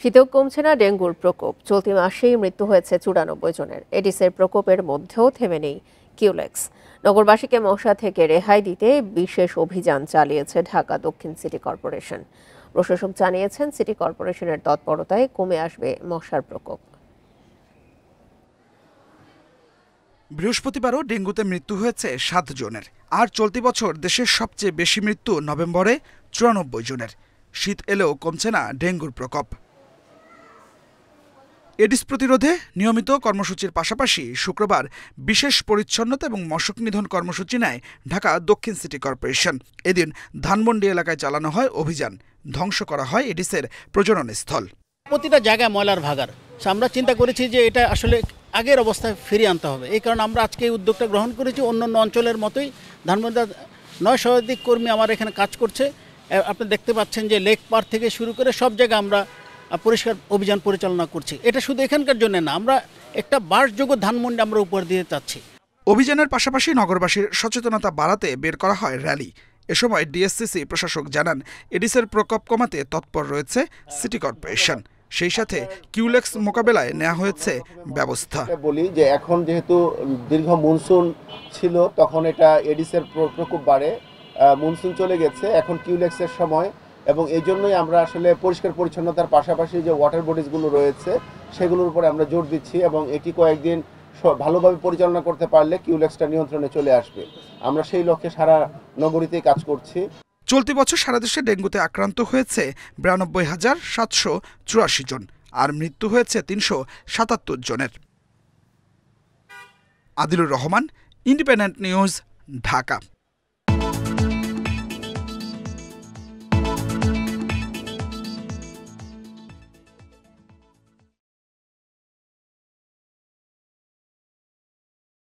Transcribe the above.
শীতেও কমছে না ডেঙ্গুর প্রকোপ। চলতি মাসেই মৃত্যু হয়েছে 94 জনের। এডিসের প্রকোপের মধ্যেও থেমে নেই কিউলেক্স। নগরবাসীকে মশা থেকে রেহাই দিতে বিশেষ অভিযান চালিয়েছে ঢাকা দক্ষিণ সিটি কর্পোরেশন। প্রশাসক জানিয়েছেন, সিটি কর্পোরেশনের তৎপরতায় কমে আসবে মশার প্রকোপ। বৃহস্পতিবারও ডেঙ্গুতে মৃত্যু হয়েছে 7 জনের। আর চলতি বছর দেশের সবচেয়ে বেশি মৃত্যু নভেম্বরে 94 জনের। শীত এলেও কমছে না ডেঙ্গুর প্রকোপ। এডিস প্রতিরোধে নিয়মিত কর্মসূচির পাশাপাশি শুক্রবার বিশেষ পরিচ্ছন্নতা এবং মশক নিধন কর্মসূচি নেয় ঢাকা দক্ষিণ সিটি কর্পোরেশন। এদিন ধানমন্ডি এলাকায় চালানো হয় অভিযান। ধ্বংস করা হয় এডিসের প্রজননস্থল। প্রতিটা জায়গায় ময়লার ভাগার। আমরা চিন্তা করেছি যে এটা আসলে আগের অবস্থায় ফিরিয়ে আনতে হবে। এই কারণে আমরা আজকে এই উদ্যোগটা গ্রহণ করেছি। অন্যান্য অঞ্চলের মতোই ধানমন্ডি 900 কর্মী আমার এখানে কাজ করছে। আপনি দেখতে পাচ্ছেন যে লেক পার থেকে শুরু করে সব জায়গায় আমরা পরিষ্কার অভিযান পরিচালনা করছি। এটা শুধু এখানকার জন্য না, আমরা একটা বাসযোগ্য ধানমন্ডি আমরা উপহার দিতে চাচ্ছি। অভিযানের পাশাপাশি নগরবাসীর সচেতনতা বাড়াতে বের করা হয় র্যালি। এ সময় ডিএসসিসি প্রশাসক জানান, এডিসের প্রকোপ কমাতে তৎপর রয়েছে সিটি কর্পোরেশন। সেই সাথে কিউলেক্স মোকাবেলায় নেওয়া হয়েছে ব্যবস্থা। বলি যে এখন যেহেতু দীর্ঘ মনসুন ছিল, তখন এটা এডিসের প্রকোপ বাড়ে। মনসুন চলে গেছে, এখন কিউলেক্সের সময়, এবং এই জন্যই আমরা আসলে পরিষ্কার পরিচ্ছন্নতার পাশাপাশি যে ওয়াটার বডিজগুলো রয়েছে সেগুলোর উপরে আমরা জোর দিচ্ছি, এবং এটি কয়েকদিন ভালোভাবে পরিচালনা করতে পারলে কিউলেক্সটা নিয়ন্ত্রণে চলে আসবে। আমরা সেই লক্ষ্যে সারা নগরীতেই কাজ করছি। চলতি বছর সারা দেশে ডেঙ্গুতে আক্রান্ত হয়েছে 92,784 জন, আর মৃত্যু হয়েছে 377 জনের। Adilur Rahman, independent news, Dhaka.